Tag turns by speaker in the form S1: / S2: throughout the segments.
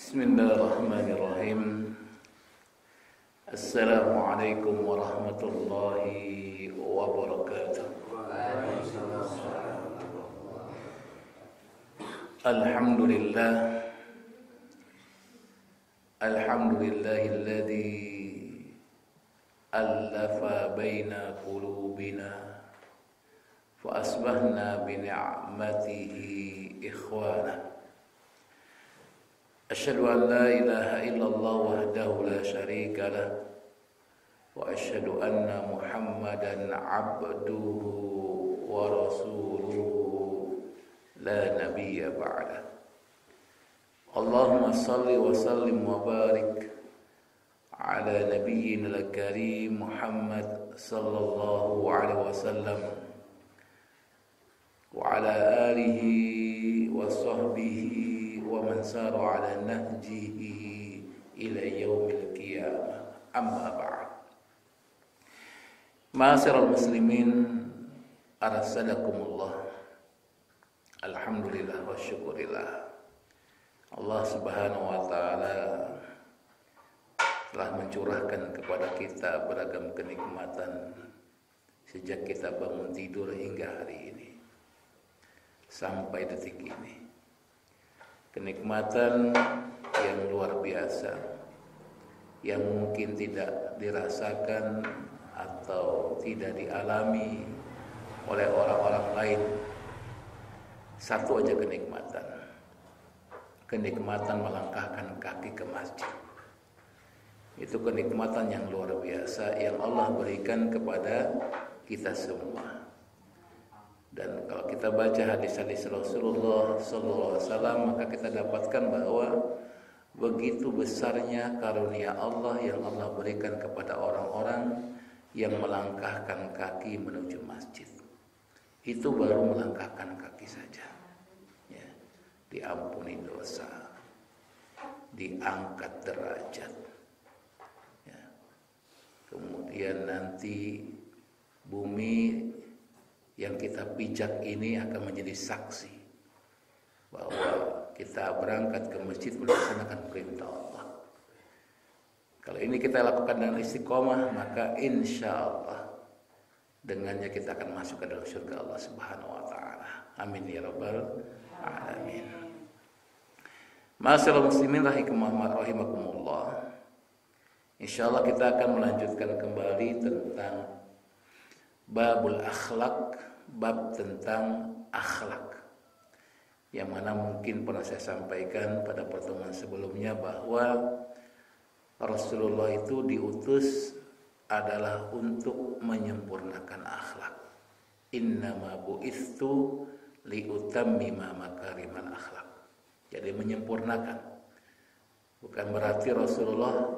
S1: Bismillahirrahmanirrahim. Assalamualaikum warahmatullahi wabarakatuh. Alhamdulillah. Alhamdulillahilladzi allafa baina qulubina fa asbahna bi ni'matihi ikhwana. Asyhadu an la ilaha illallah wahdahu la syarika lah wa asyhadu anna Muhammadan abduhu wa rasuluhu la nabiyya ba'da. Allahumma salli wa sallim wa barik ala nabiyyina al-karim Muhammad sallallahu alaihi wasallam wa ala alihi wa sahbihi wa man sara ala nahjihi ila yaumil qiyamah. Amma ba'd. Ma'asyiral muslimin, arasadakumullah. Alhamdulillah wa syukurillah. Allah Subhanahu wa taala telah mencurahkan kepada kita beragam kenikmatan sejak kita bangun tidur hingga hari ini sampai detik ini. Kenikmatan yang luar biasa yang mungkin tidak dirasakan atau tidak dialami oleh orang-orang lain. Satu aja kenikmatan. Kenikmatan melangkahkan kaki ke masjid. Itu kenikmatan yang luar biasa yang Allah berikan kepada kita semua. Dan kalau kita baca hadis-hadis Rasulullah SAW, maka kita dapatkan bahwa begitu besarnya karunia Allah yang Allah berikan kepada orang-orang yang melangkahkan kaki menuju masjid. Itu baru melangkahkan kaki saja. Ya, diampuni dosa, diangkat derajat. Ya. Kemudian nanti bumi yang kita pijak ini akan menjadi saksi bahwa kita berangkat ke masjid melaksanakan perintah Allah. Kalau ini kita lakukan dengan istiqomah, maka insya Allah dengannya kita akan masuk ke dalam surga Allah Subhanahu wa taala. Amin ya rabbal alamin. Ma'asyiral muslimin rahimakumullah. Insyaallah kita akan melanjutkan kembali tentang babul akhlak, bab tentang akhlak, yang mana mungkin pernah saya sampaikan pada pertemuan sebelumnya bahwa Rasulullah itu diutus adalah untuk menyempurnakan akhlak. Innama bu'itsu liutammima makarimal akhlak. Jadi menyempurnakan. Bukan berarti Rasulullah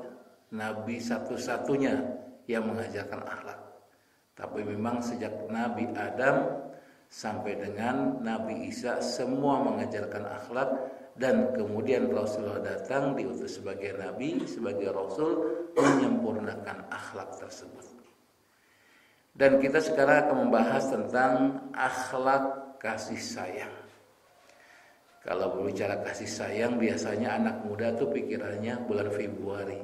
S1: nabi satu-satunya yang mengajarkan akhlak. Tapi memang sejak Nabi Adam sampai dengan Nabi Isa semua mengajarkan akhlak, dan kemudian Rasulullah datang diutus sebagai Nabi, sebagai Rasul menyempurnakan akhlak tersebut. Dan kita sekarang akan membahas tentang akhlak kasih sayang. Kalau berbicara kasih sayang, biasanya anak muda tuh pikirannya bulan Februari.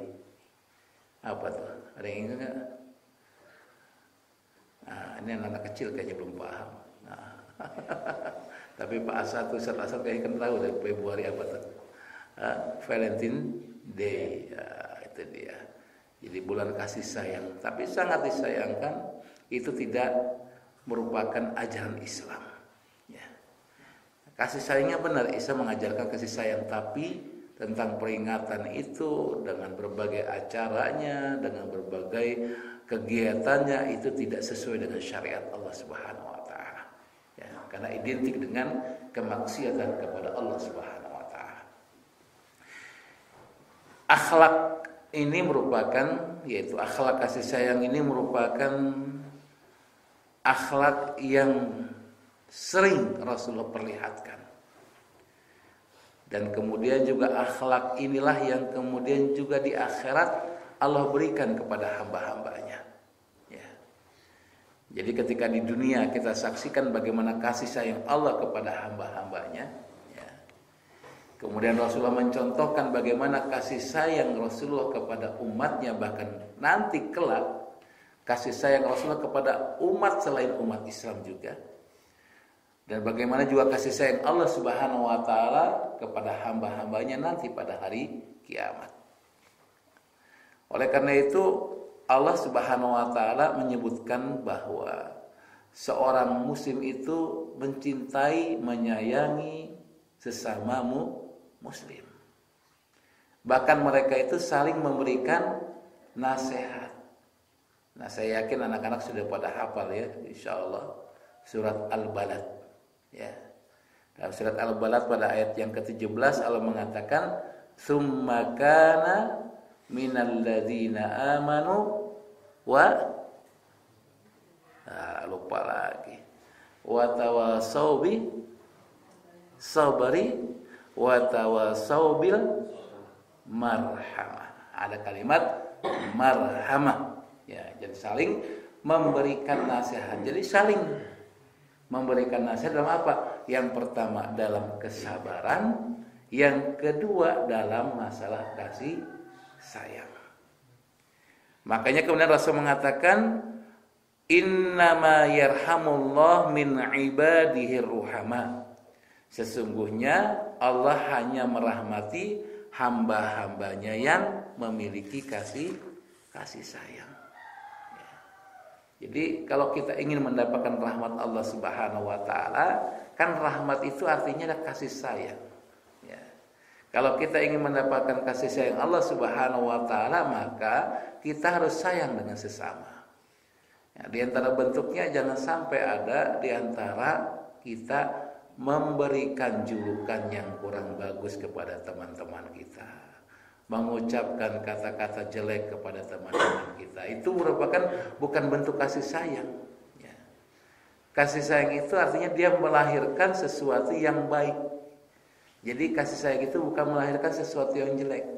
S1: Apa tuh? Ada yang ingat nggak? Nah, ini anak-anak kecil kayaknya belum paham. Nah, tapi Pak Asad, Ustaz Asad kayaknya kan tahu dari Februari apa tuh? Valentine Day, itu dia. Jadi bulan kasih sayang. Tapi sangat disayangkan itu tidak merupakan ajaran Islam. Ya. Kasih sayangnya benar, Islam mengajarkan kasih sayang, tapi tentang peringatan itu dengan berbagai acaranya, dengan berbagai kegiatannya itu tidak sesuai dengan syariat Allah Subhanahu wa taala. Ya, karena identik dengan kemaksiatan kepada Allah Subhanahu wa taala. Akhlak ini merupakan, yaitu akhlak kasih sayang ini merupakan akhlak yang sering Rasulullah perlihatkan. Dan kemudian juga akhlak inilah yang kemudian juga di akhirat Allah berikan kepada hamba-hambanya. Ya. Jadi ketika di dunia kita saksikan bagaimana kasih sayang Allah kepada hamba-hambanya, ya. Kemudian Rasulullah mencontohkan bagaimana kasih sayang Rasulullah kepada umatnya, bahkan nanti kelak kasih sayang Rasulullah kepada umat selain umat Islam juga. Dan bagaimana juga kasih sayang Allah Subhanahu wa taala kepada hamba-hambanya nanti pada hari kiamat. Oleh karena itu Allah Subhanahu wa taala menyebutkan bahwa seorang muslim itu mencintai, menyayangi sesamamu muslim. Bahkan mereka itu saling memberikan nasihat. Nah, saya yakin anak-anak sudah pada hafal ya, insyaallah surat Al-Balad. Ya. Dalam surat Al-Balad pada ayat yang ke-17 Allah mengatakan, "Tsumma kana minal ladzina amanu wa lupa lagi. Wa tawasau bi sabri wa tawasau bil marhamah." Ada kalimat marhamah. Ya, jadi saling memberikan nasihat. Jadi saling memberikan nasihat dalam apa? Yang pertama dalam kesabaran, yang kedua dalam masalah kasih sayang. Makanya kemudian Rasul mengatakan, "Innama yarhamullah min ibadihi ruhama." Sesungguhnya Allah hanya merahmati hamba-hambanya yang memiliki kasih sayang. Jadi kalau kita ingin mendapatkan rahmat Allah Subhanahu wa taala, kan rahmat itu artinya adalah kasih sayang. Ya. Kalau kita ingin mendapatkan kasih sayang Allah Subhanahu wa taala, maka kita harus sayang dengan sesama. Ya, di antara bentuknya jangan sampai ada di antara kita memberikan julukan yang kurang bagus kepada teman-teman kita, mengucapkan kata-kata jelek kepada teman-teman kita. Itu merupakan bukan bentuk kasih sayang. Ya. Kasih sayang itu artinya dia melahirkan sesuatu yang baik. Jadi kasih sayang itu bukan melahirkan sesuatu yang jelek.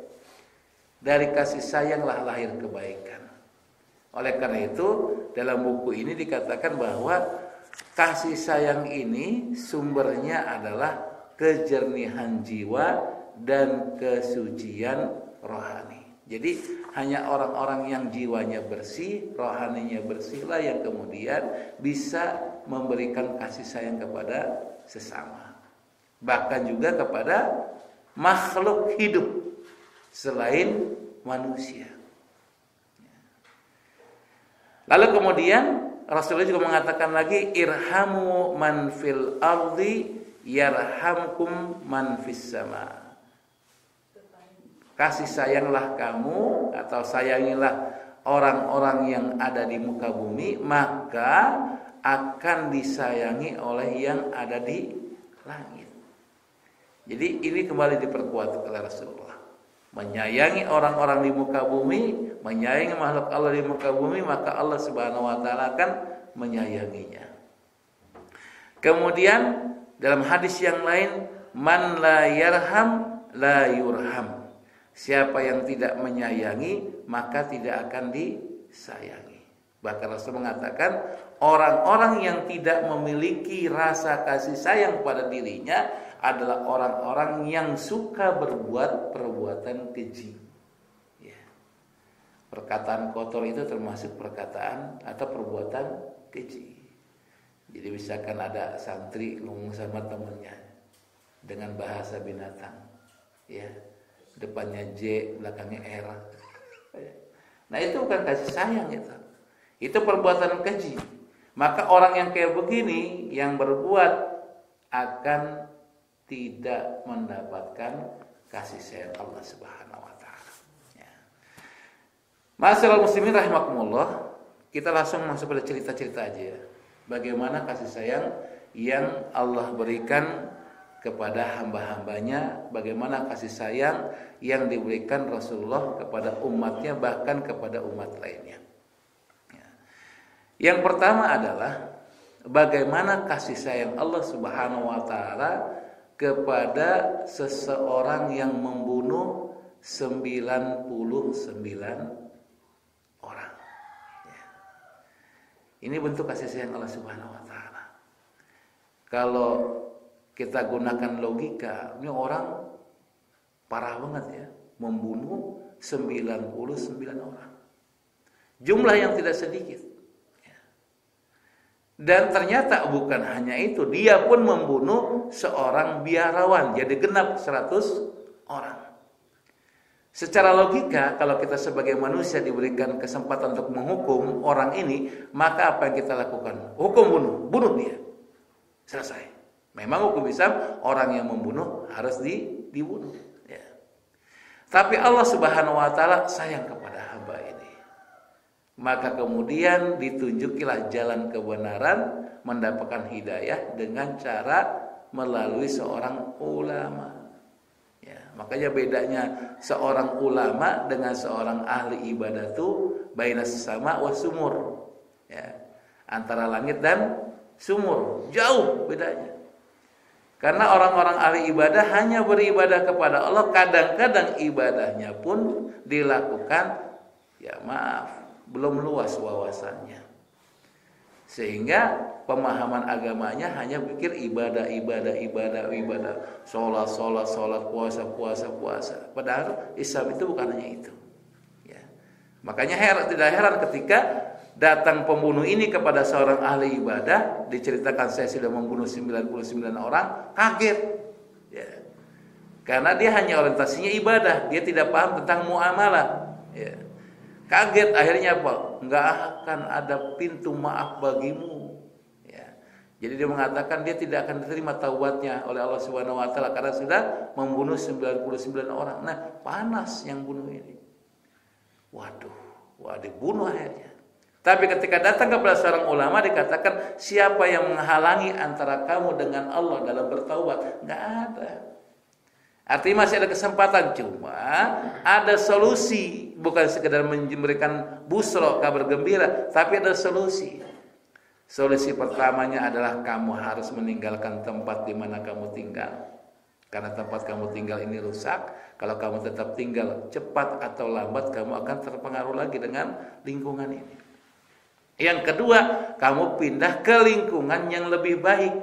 S1: Dari kasih sayanglah lahir kebaikan. Oleh karena itu dalam buku ini dikatakan bahwa kasih sayang ini sumbernya adalah kejernihan jiwa dan kesucian rohani. Jadi hanya orang-orang yang jiwanya bersih, rohaninya bersihlah yang kemudian bisa memberikan kasih sayang kepada sesama. Bahkan juga kepada makhluk hidup selain manusia. Lalu kemudian Rasulullah juga mengatakan lagi, "Irhamu man fil ardi yarhamkum man fis sama." Kasih sayanglah kamu atau sayangilah orang-orang yang ada di muka bumi, maka akan disayangi oleh yang ada di langit. Jadi ini kembali diperkuat oleh Rasulullah. Menyayangi orang-orang di muka bumi, menyayangi makhluk Allah di muka bumi, maka Allah Subhanahu wa taala akan menyayanginya. Kemudian dalam hadis yang lain, "Man la yarham la yurham." Siapa yang tidak menyayangi, maka tidak akan disayangi. Bahkan Rasul mengatakan, orang-orang yang tidak memiliki rasa kasih sayang pada dirinya adalah orang-orang yang suka berbuat perbuatan keji. Ya. Perkataan kotor itu termasuk perkataan atau perbuatan keji. Jadi misalkan ada santri ngomong sama temannya dengan bahasa binatang, ya, depannya J, belakangnya R. Nah itu bukan kasih sayang itu perbuatan keji. Maka orang yang kayak begini yang berbuat akan tidak mendapatkan kasih sayang Allah Subhanahu wa taala. Ya. Ma'asyiral muslimin rahimakumullah, kita langsung masuk pada cerita-cerita aja ya. Bagaimana kasih sayang yang Allah berikan kepada hamba-hambanya, bagaimana kasih sayang yang diberikan Rasulullah kepada umatnya, bahkan kepada umat lainnya. Ya. Yang pertama adalah bagaimana kasih sayang Allah Subhanahu wa taala kepada seseorang yang membunuh 99 orang. Ya. Ini bentuk kasih sayang Allah Subhanahu wa taala. Kalau kita gunakan logika, ini orang parah banget ya, membunuh 99 orang. Jumlah yang tidak sedikit. Dan ternyata bukan hanya itu, dia pun membunuh seorang biarawan, jadi genap 100 orang. Secara logika, kalau kita sebagai manusia diberikan kesempatan untuk menghukum orang ini, maka apa yang kita lakukan? Hukum bunuh dia. Selesai. Memang hukum Islam, orang yang membunuh harus dibunuh. Ya. Tapi Allah Subhanahu Wa Taala sayang kepada hamba ini. Maka kemudian ditunjukilah jalan kebenaran, mendapatkan hidayah dengan cara melalui seorang ulama. Ya, makanya bedanya seorang ulama dengan seorang ahli ibadah itu baina sama wa sumur. Ya, antara langit dan sumur, jauh bedanya. Karena orang-orang ahli ibadah hanya beribadah kepada Allah, kadang-kadang ibadahnya pun dilakukan, ya maaf, belum luas wawasannya. Sehingga pemahaman agamanya hanya pikir ibadah, sholat, puasa. Padahal Islam itu bukan hanya itu. Ya. Makanya tidak heran ketika datang pembunuh ini kepada seorang ahli ibadah, diceritakan saya sudah membunuh 99 orang, kaget. Ya. Karena dia hanya orientasinya ibadah, dia tidak paham tentang muamalah. Ya. Kaget, akhirnya apa? Enggak akan ada pintu maaf bagimu. Ya. Jadi dia mengatakan dia tidak akan diterima taubatnya oleh Allah Subhanahu Wa Taala karena sudah membunuh 99 orang. Nah, panas yang bunuh ini. Waduh, dibunuh akhirnya. Tapi ketika datang kepada seorang ulama dikatakan, siapa yang menghalangi antara kamu dengan Allah dalam bertaubat? Enggak ada. Artinya masih ada kesempatan, cuma ada solusi, bukan sekedar memberikan busro, kabar gembira, tapi ada solusi. Solusi pertamanya adalah kamu harus meninggalkan tempat di mana kamu tinggal. Karena tempat kamu tinggal ini rusak. Kalau kamu tetap tinggal, cepat atau lambat kamu akan terpengaruh lagi dengan lingkungan ini. Yang kedua, kamu pindah ke lingkungan yang lebih baik,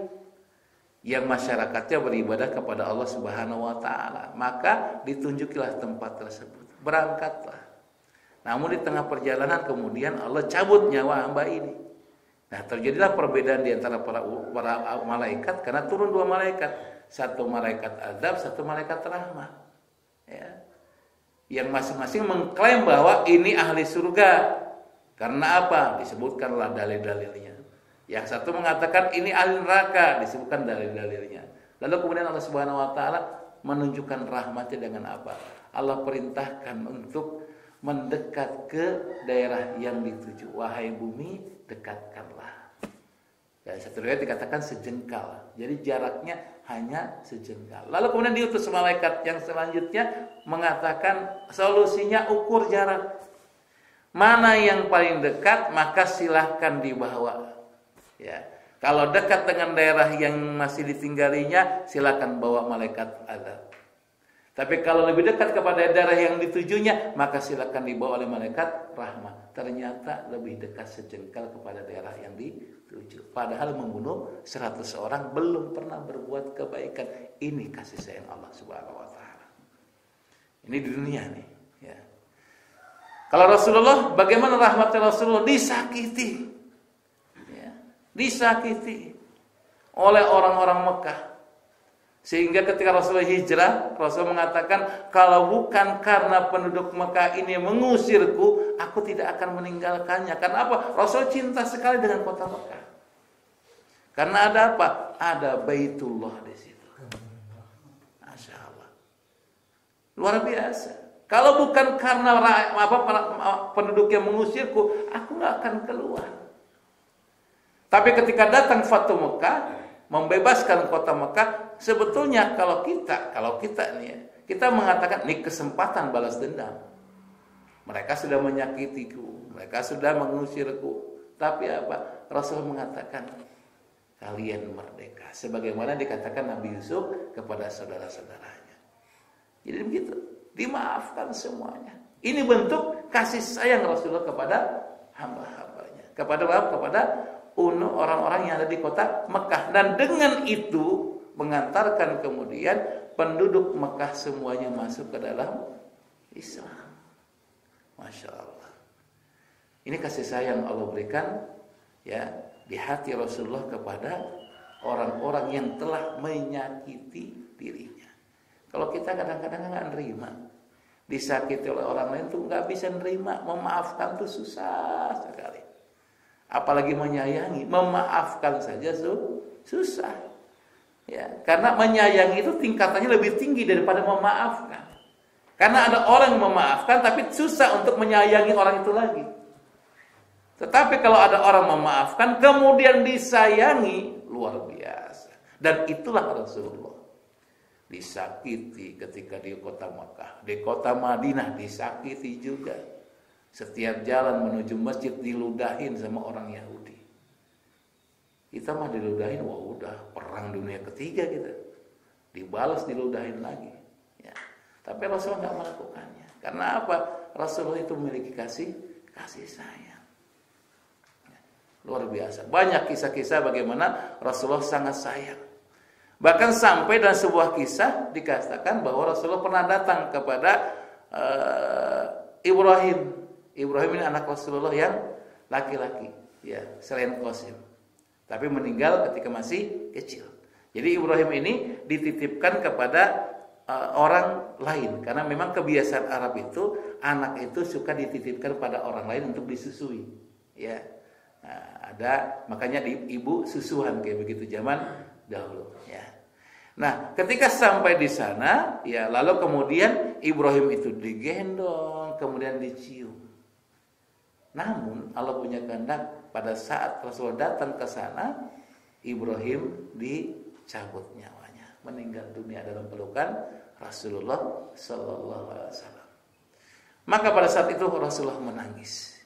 S1: yang masyarakatnya beribadah kepada Allah Subhanahu Wa Taala. Maka ditunjukilah tempat tersebut, berangkatlah. Namun di tengah perjalanan kemudian Allah cabut nyawa hamba ini. Nah, terjadilah perbedaan di antara para malaikat karena turun dua malaikat, satu malaikat azab, satu malaikat rahmat. Ya. Yang masing-masing mengklaim bahwa ini ahli surga. Karena apa? Disebutkanlah dalil-dalilnya. Yang satu mengatakan ini ahli neraka, disebutkan dalil-dalilnya. Lalu kemudian Allah Subhanahu Wa Taala menunjukkan rahmatnya dengan apa? Allah perintahkan untuk mendekat ke daerah yang dituju. Wahai bumi, dekatkanlah. Dan satu riwayat dikatakan sejengkal. Jadi jaraknya hanya sejengkal. Lalu kemudian diutus malaikat yang selanjutnya mengatakan solusinya ukur jarak. Mana yang paling dekat maka silahkan dibawa. Ya. Kalau dekat dengan daerah yang masih ditinggalinya, silakan bawa malaikat azab. Tapi kalau lebih dekat kepada daerah yang ditujunya, maka silakan dibawa oleh malaikat rahmat. Ternyata lebih dekat sejengkal kepada daerah yang dituju. Padahal membunuh 100 orang belum pernah berbuat kebaikan. Ini kasih sayang Allah Subhanahu Wa Taala. Ini di dunia nih. Ya. Kalau Rasulullah, bagaimana rahmatnya Rasulullah? Disakiti oleh orang-orang Mekah. Sehingga ketika Rasulullah hijrah, Rasul mengatakan, kalau bukan karena penduduk Mekah ini mengusirku, aku tidak akan meninggalkannya. Karena apa? Rasul cinta sekali dengan kota Mekah. Karena ada apa? Ada Baitullah di situ. Masya Allah. Luar biasa. Kalau bukan karena penduduk yang mengusirku, aku nggak akan keluar. Tapi ketika datang Fatu Mekah, membebaskan kota Mekah, sebetulnya kalau kita nih ya, kita mengatakan ini kesempatan balas dendam. Mereka sudah menyakitiku, mereka sudah mengusirku. Tapi apa? Rasul mengatakan kalian merdeka, sebagaimana dikatakan Nabi Yusuf kepada saudara-saudaranya. Jadi begitu, dimaafkan semuanya. Ini bentuk kasih sayang Rasulullah kepada hamba-hambanya, kepada orang-orang yang ada di kota Mekah. Dan dengan itu mengantarkan kemudian penduduk Mekah semuanya masuk ke dalam Islam. Masya Allah. Ini kasih sayang Allah berikan ya di hati Rasulullah kepada orang-orang yang telah menyakiti dirinya. Kalau kita kadang-kadang nggak nerima, disakiti oleh orang lain tuh nggak bisa nerima, memaafkan tuh susah sekali. Apalagi menyayangi, memaafkan saja susah. Ya, karena menyayangi itu tingkatannya lebih tinggi daripada memaafkan. Karena ada orang yang memaafkan tapi susah untuk menyayangi orang itu lagi. Tetapi kalau ada orang memaafkan kemudian disayangi, luar biasa. Dan itulah Rasulullah. Disakiti ketika di kota Makkah, di kota Madinah disakiti juga. Setiap jalan menuju masjid diludahin sama orang Yahudi. Kita mah diludahin, wah udah perang dunia ketiga kita. Dibalas diludahin lagi. Ya. Tapi Rasulullah nggak melakukannya. Karena apa? Rasulullah itu memiliki kasih sayang. Luar biasa. Banyak kisah-kisah bagaimana Rasulullah sangat sayang. Bahkan sampai dalam sebuah kisah dikatakan bahwa Rasulullah pernah datang kepada Ibrahim. Ibrahim ini anak Rasulullah yang laki-laki, ya, selain Qasim. Tapi meninggal ketika masih kecil. Jadi Ibrahim ini dititipkan kepada orang lain karena memang kebiasaan Arab itu anak itu suka dititipkan pada orang lain untuk disusui, ya. Nah, ada makanya ibu susuhan kayak begitu zaman dahulu, ya. Nah, ketika sampai di sana, ya, lalu kemudian Ibrahim itu digendong, kemudian dicium. Namun Allah punya kehendak pada saat Rasulullah datang ke sana, Ibrahim dicabut nyawanya, meninggal dunia dalam pelukan Rasulullah sallallahu alaihi wasallam. Maka pada saat itu Rasulullah menangis.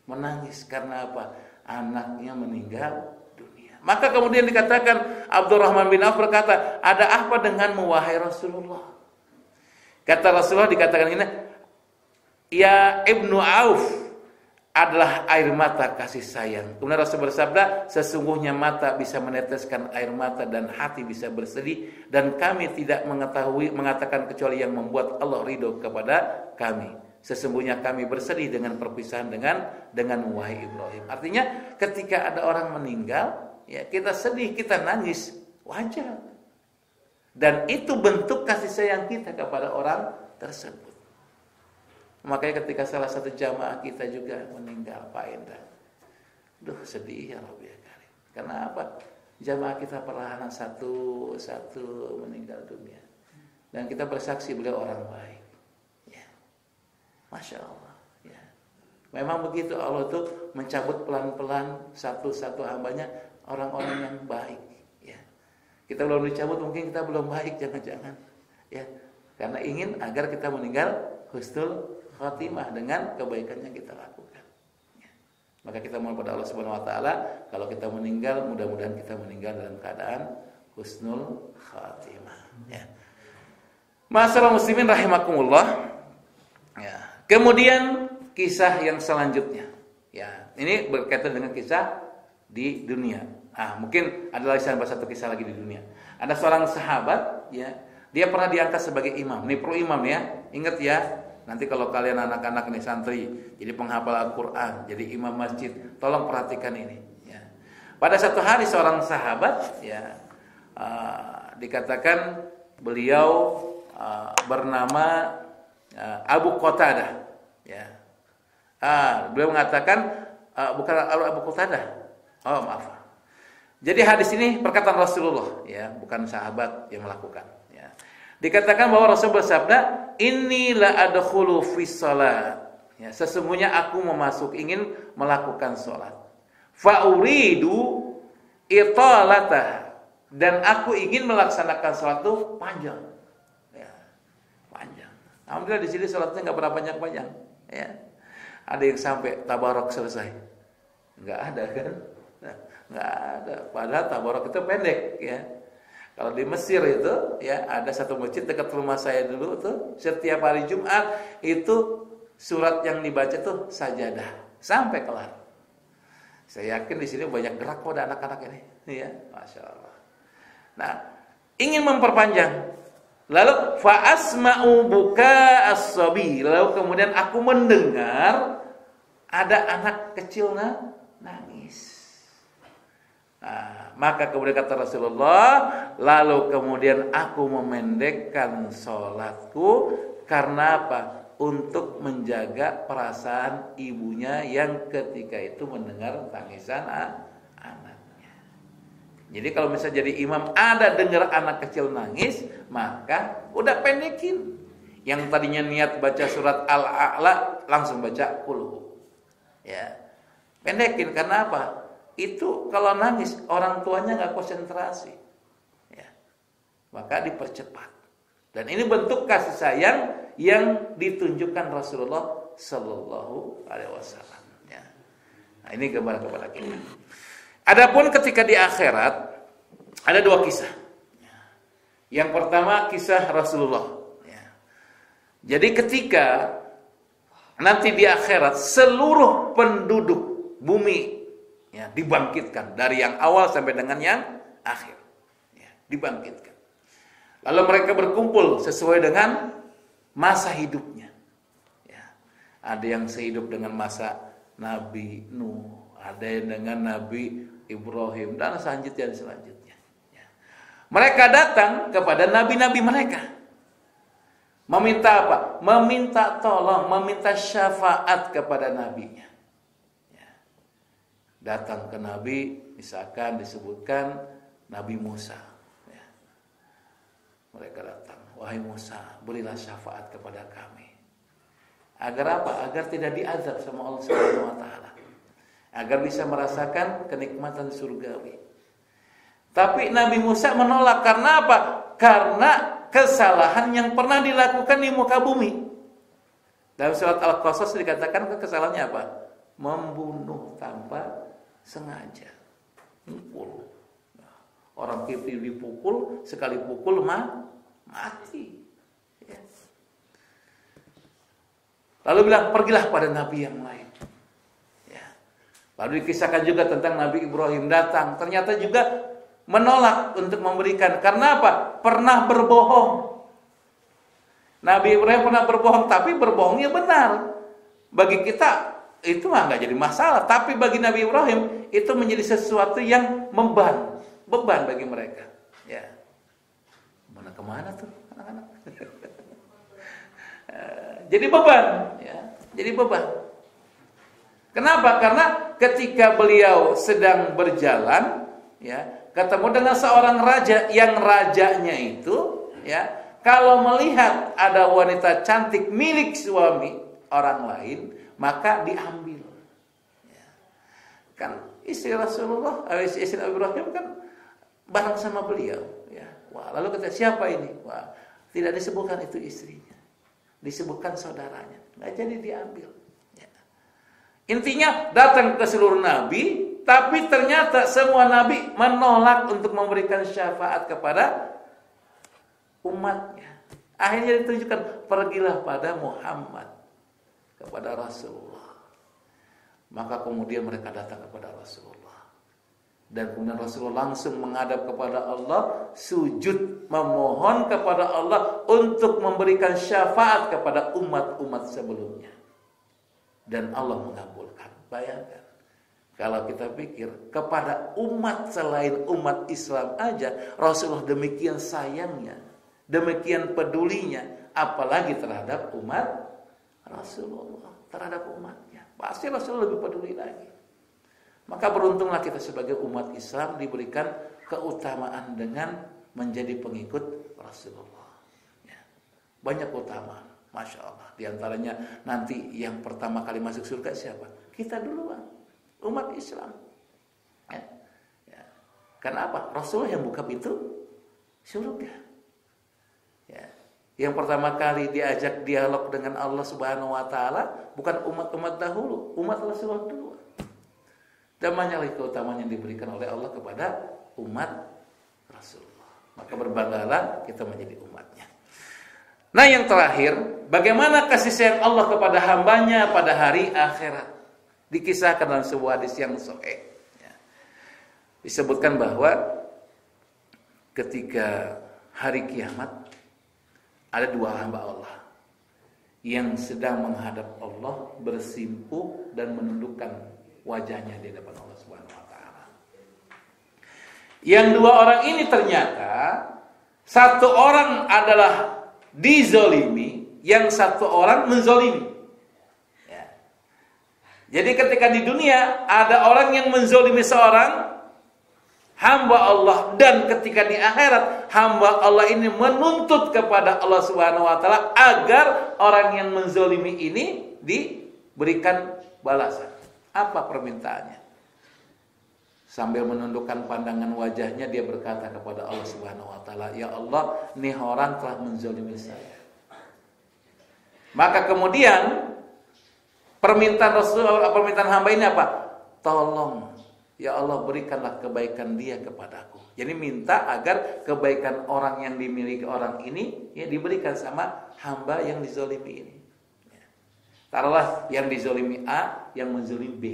S1: Menangis karena apa? Anaknya meninggal dunia. Maka kemudian dikatakan Abdurrahman bin Auf berkata, ada apa denganmu wahai Rasulullah? Kata Rasulullah dikatakan ini, ya Ibnu Auf adalah air mata kasih sayang. Kemudian Rasul bersabda, sesungguhnya mata bisa meneteskan air mata dan hati bisa bersedih, dan kami tidak mengatakan kecuali yang membuat Allah ridho kepada kami. Sesungguhnya kami bersedih dengan perpisahan dengan wahai Ibrahim. Artinya ketika ada orang meninggal, ya kita sedih, kita nangis, wajar. Dan itu bentuk kasih sayang kita kepada orang tersebut. Makanya ketika salah satu jamaah kita juga meninggal, Pak Endra, duh sedih ya Rabbi ya Karim. Karena apa? Jamaah kita perlahan satu meninggal dunia. Dan kita bersaksi beliau orang baik. Masya Allah, ya. Memang begitu Allah tuh mencabut pelan-pelan satu-satu hambanya orang-orang yang baik. Ya. Kita belum dicabut mungkin kita belum baik, jangan-jangan. Ya. Karena ingin agar kita meninggal husnul khatimah dengan kebaikan yang kita lakukan. Ya. Maka kita mohon pada Allah Subhanahu Wa Taala kalau kita meninggal mudah-mudahan kita meninggal dalam keadaan husnul khatimah. Ya. Masyaallah muslimin rahimakumullah. Ya. Kemudian kisah yang selanjutnya, ya ini berkaitan dengan kisah di dunia. Mungkin adalah satu kisah lagi di dunia. Ada seorang sahabat, ya dia pernah diangkat sebagai imam. Nih perlu imam ya, ingat ya. Nanti kalau kalian anak-anak nih santri, jadi penghafal Al-Quran, jadi imam masjid, tolong perhatikan ini. Ya. Pada satu hari seorang sahabat, ya dikatakan beliau bernama Abu Qatadah, ya. Beliau mengatakan bukan Abu Qatadah. Oh maaf. Jadi hadis ini perkataan Rasulullah, ya, bukan sahabat yang melakukan. Ya. Dikatakan bahwa Rasul bersabda, "Inni la adkhulu fi shalat." Ya, sesungguhnya aku ingin melakukan sholat. Fa uridu italatah, dan aku ingin melaksanakan sholat itu panjang. Alhamdulillah di sini sholatnya nggak berapa panjang, ya. Ada yang sampai tabarok selesai, nggak ada kan? Nggak ada. Padahal tabarok itu pendek, ya. Kalau di Mesir itu, ya ada satu masjid dekat rumah saya dulu tuh, setiap hari Jumat itu surat yang dibaca tuh sajadah sampai kelar. Saya yakin di sini banyak gerak kok ada anak-anak ini, ya, masya Allah. Nah, ingin memperpanjang. Lalu fa asma'u buka as-sabi. Lalu kemudian aku mendengar ada anak kecil nangis. Nah, maka kemudian kata Rasulullah, lalu kemudian aku memendekkan sholatku karena apa? Untuk menjaga perasaan ibunya yang ketika itu mendengar tangisan anaknya. Jadi kalau misalnya jadi imam ada dengar anak kecil nangis, maka udah pendekin. Yang tadinya niat baca surat Al-A'la langsung baca Qul. Ya. Pendekin karena apa? Itu kalau nangis orang tuanya nggak konsentrasi. Ya. Maka dipercepat. Dan ini bentuk kasih sayang yang ditunjukkan Rasulullah Sallallahu Alaihi Wasallam. Ya. Nah, ini kepada kita. Adapun ketika di akhirat ada dua kisah. Yang pertama kisah Rasulullah. Jadi ketika nanti di akhirat seluruh penduduk bumi dibangkitkan dari yang awal sampai dengan yang akhir, dibangkitkan. Lalu mereka berkumpul sesuai dengan masa hidupnya. Ada yang sehidup dengan masa Nabi Nuh, ada yang dengan Nabi Ibrahim dan selanjutnya. Mereka datang kepada nabi-nabi mereka. Meminta apa? Meminta tolong, meminta syafaat kepada nabinya. Datang ke nabi, misalkan disebutkan Nabi Musa. Mereka datang, wahai Musa, berilah syafaat kepada kami. Agar apa? Agar tidak diazab sama Allah Subhanahu wa taala. Agar bisa merasakan kenikmatan surgawi. Tapi Nabi Musa menolak karena apa? Karena kesalahan yang pernah dilakukan di muka bumi. Dalam surat Al-Qasas dikatakan kesalahannya apa? Membunuh tanpa sengaja. Pukul. Orang kafir dipukul, sekali pukul mati. Ya. Lalu bilang, pergilah pada nabi yang lain. Lalu dikisahkan juga tentang Nabi Ibrahim datang. Ternyata juga menolak untuk memberikan. Karena apa? Pernah berbohong. Nabi Ibrahim pernah berbohong. Tapi berbohongnya benar. Bagi kita itu nggak jadi masalah. Tapi bagi Nabi Ibrahim itu menjadi sesuatu yang beban bagi mereka. Ya. Mana kemana tuh anak-anak? Jadi beban. Ya. Jadi beban. Kenapa? Karena ketika beliau sedang berjalan, ketemu dengan seorang raja yang rajanya itu, kalau melihat ada wanita cantik milik suami orang lain, maka diambil. Kan istri Rasulullah, istri Ibrahim kan bareng sama beliau. Wah, lalu kata siapa ini? Wah, tidak disebutkan itu istrinya, disebutkan saudaranya. Nggak jadi diambil. Intinya datang ke seluruh nabi, tapi ternyata semua nabi menolak untuk memberikan syafaat kepada umatnya. Akhirnya ditunjukkan, pergilah pada Muhammad, kepada Rasulullah. Maka kemudian mereka datang kepada Rasulullah. Dan kemudian Rasulullah langsung menghadap kepada Allah, sujud memohon kepada Allah untuk memberikan syafaat kepada umat-umat sebelumnya. Dan Allah mengabulkan. Bayangkan, kalau kita pikir kepada umat selain umat Islam aja Rasulullah demikian sayangnya, demikian pedulinya, apalagi terhadap umat Rasulullah, terhadap umatnya. Pasti Rasulullah lebih peduli lagi. Maka beruntunglah kita sebagai umat Islam diberikan keutamaan dengan menjadi pengikut Rasulullah. Banyak keutamaan. Masya Allah. Di antaranya nanti yang pertama kali masuk surga siapa? Kita duluan. Umat Islam. Kenapa? Rasulullah yang buka pintu surga. Yang pertama kali diajak dialog dengan Allah Subhanahu wa taala bukan umat-umat dahulu, umat Rasulullah dulu. Dan banyak keutamaan yang diberikan oleh Allah kepada umat Rasulullah. Maka berbanggalah kita menjadi umatnya. Nah, yang terakhir, bagaimana kasih sayang Allah kepada hambanya pada hari akhirat? Dikisahkan dalam sebuah hadis yang sahih. Disebutkan bahwa ketika hari kiamat ada dua hamba Allah yang sedang menghadap Allah, bersimpuh dan menundukkan wajahnya di depan Allah Subhanahu wa taala. Yang dua orang ini ternyata satu orang adalah dizolimi, yang satu orang menzolimi. Ya. Jadi ketika di dunia ada orang yang menzolimi seorang hamba Allah, dan ketika di akhirat hamba Allah ini menuntut kepada Allah Subhanahu wa taala agar orang yang menzolimi ini diberikan balasan. Apa permintaannya? Sambil menundukkan pandangan wajahnya, dia berkata kepada Allah Subhanahu wa taala, "Ya Allah, nih orang telah menzolimi saya." Maka kemudian permintaan hamba ini apa? Tolong ya Allah, berikanlah kebaikan dia kepadaku. Jadi minta agar kebaikan orang yang dimiliki orang ini ya diberikan sama hamba yang dizolimi ini. Taruhlah yang dizolimi A, yang menzolimi B.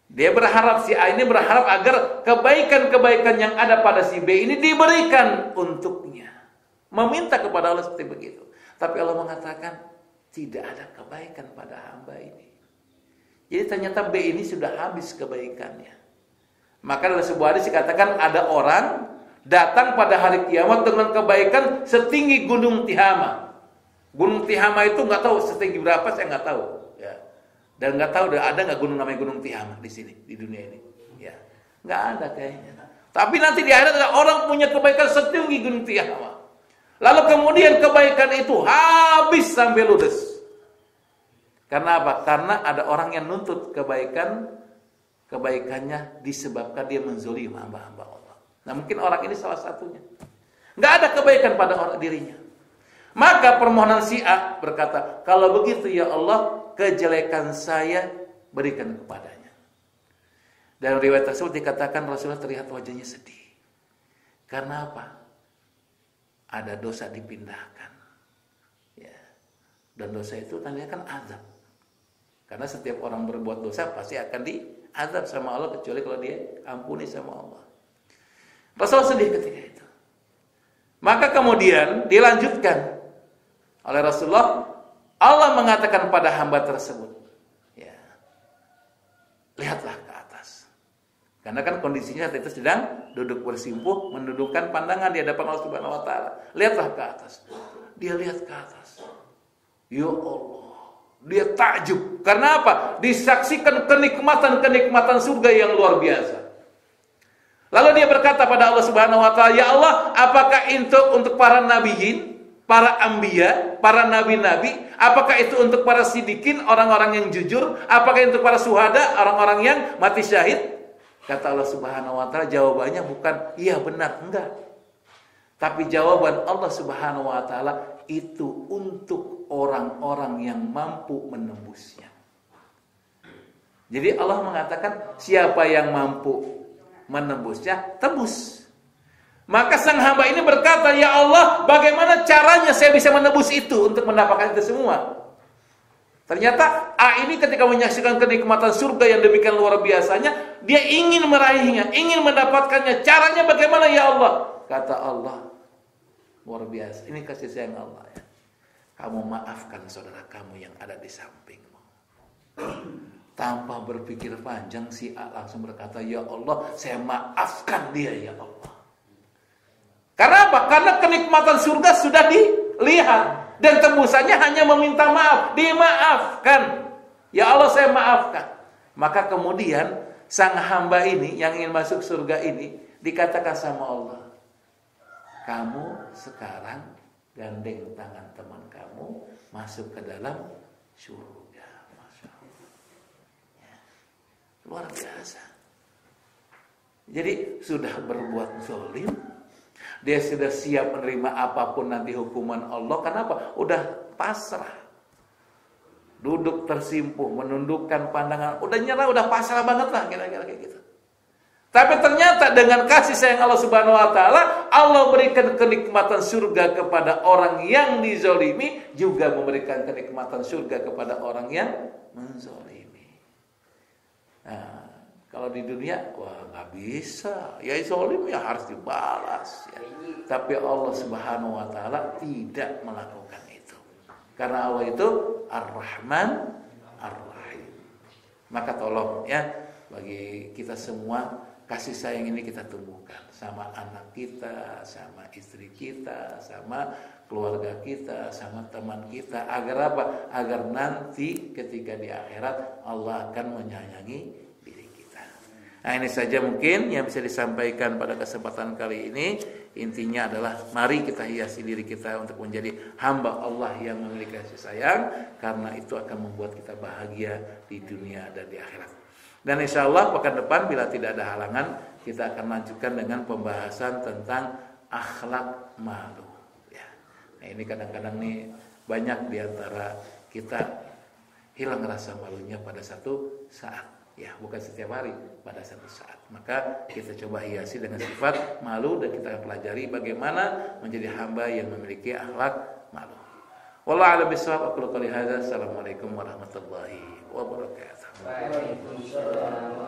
S1: Dia berharap, si A ini berharap agar kebaikan-kebaikan yang ada pada si B ini diberikan untuknya. Meminta kepada Allah seperti begitu. Tapi Allah mengatakan tidak ada kebaikan pada hamba ini. Jadi ternyata B ini sudah habis kebaikannya. Maka dalam sebuah hadis dikatakan ada orang datang pada hari kiamat dengan kebaikan setinggi gunung Tihama. Gunung Tihama itu nggak tahu setinggi berapa, saya nggak tahu. Ya. Dan nggak tahu ada nggak gunung namanya Gunung Tihama di sini, di dunia ini. Ya, nggak ada kayaknya. Tapi nanti di akhirat ada orang punya kebaikan setinggi gunung Tihama. Lalu kemudian kebaikan itu habis sampai ludes. Karena apa? Karena ada orang yang nuntut kebaikannya disebabkan dia menzolimi hamba-hamba Allah. Nah mungkin orang ini salah satunya. Nggak ada kebaikan pada orang dirinya. Maka permohonan si A berkata, kalau begitu ya Allah, kejelekan saya berikan kepadanya. Dan riwayat tersebut dikatakan Rasulullah terlihat wajahnya sedih. Karena apa? Ada dosa dipindahkan. Ya. Dan dosa itu tandanya kan azab. Karena setiap orang berbuat dosa pasti akan diazab sama Allah, kecuali kalau dia ampuni sama Allah. Rasulullah sedih ketika itu. Maka kemudian dilanjutkan oleh Rasulullah, Allah mengatakan pada hamba tersebut, ya, lihatlah ke atas. Karena kan kondisinya saat itu sedang duduk bersimpuh, mendudukkan pandangan di hadapan Allah Subhanahu wa taala. Lihatlah ke atas. Dia lihat ke atas. Ya Allah. Dia takjub. Karena apa? Disaksikan kenikmatan-kenikmatan surga yang luar biasa. Lalu dia berkata pada Allah Subhanahu wa taala, "Ya Allah, apakah itu untuk para nabiyin, para anbiya, para nabi-nabi? Apakah itu untuk para sidikin, orang-orang yang jujur? Apakah itu untuk para syuhada, orang-orang yang mati syahid?" Kata Allah Subhanahu wa taala, jawabannya bukan iya benar, enggak. Tapi jawaban Allah Subhanahu wa taala itu untuk orang-orang yang mampu menembusnya. Jadi Allah mengatakan siapa yang mampu menembusnya, tebus. Maka sang hamba ini berkata, "Ya Allah, bagaimana caranya saya bisa menebus itu untuk mendapatkan itu semua?" Ternyata A ini ketika menyaksikan kenikmatan surga yang demikian luar biasanya, dia ingin meraihnya, ingin mendapatkannya. Caranya bagaimana ya Allah? Kata Allah, luar biasa. Ini kasih sayang Allah ya. Kamu maafkan saudara kamu yang ada di sampingmu. Tanpa berpikir panjang, si A langsung berkata, "Ya Allah, saya maafkan dia ya Allah." Karena apa? Karena kenikmatan surga sudah dilihat. Dan tembusannya hanya meminta maaf. Dimaafkan. Ya Allah, saya maafkan. Maka kemudian sang hamba ini yang ingin masuk surga ini dikatakan sama Allah, "Kamu sekarang gandeng tangan teman kamu masuk ke dalam surga." Masya Allah. Ya. Luar biasa. Jadi sudah berbuat zalim, dia sudah siap menerima apapun nanti hukuman Allah. Kenapa? Udah pasrah. Duduk tersimpuh, menundukkan pandangan, udah nyerah, udah pasrah banget lah, kira-kira kayak gitu. Tapi ternyata dengan kasih sayang Allah Subhanahu wa taala, Allah berikan kenikmatan surga kepada orang yang dizalimi, juga memberikan kenikmatan surga kepada orang yang menzalimi. Nah, Kalau di dunia, wah nggak bisa. Ya zalim ya harus dibalas. Ya. Tapi Allah Subhanahu Wa Taala tidak melakukan itu. Karena Allah itu Ar-Rahman, Ar-Rahim. Maka tolong ya bagi kita semua kasih sayang ini kita tumbuhkan sama anak kita, sama istri kita, sama keluarga kita, sama teman kita. Agar apa? Agar nanti ketika di akhirat Allah akan menyayangi. Nah ini saja mungkin yang bisa disampaikan pada kesempatan kali ini. Intinya adalah mari kita hiasi diri kita untuk menjadi hamba Allah yang memiliki kasih sayang. Karena itu akan membuat kita bahagia di dunia dan di akhirat. Dan insya Allah pekan depan bila tidak ada halangan, kita akan lanjutkan dengan pembahasan tentang akhlak malu. Ya. Nah ini kadang-kadang nih banyak diantara kita hilang rasa malunya pada satu saat. Ya, bukan setiap hari, pada satu saat. Maka kita coba hiasi dengan sifat malu dan kita akan pelajari bagaimana menjadi hamba yang memiliki akhlak malu. Wallahu a'lam bishawab. Aku qouli hadza. Assalamualaikum warahmatullahi wabarakatuh.
S2: Waalaikumsalam.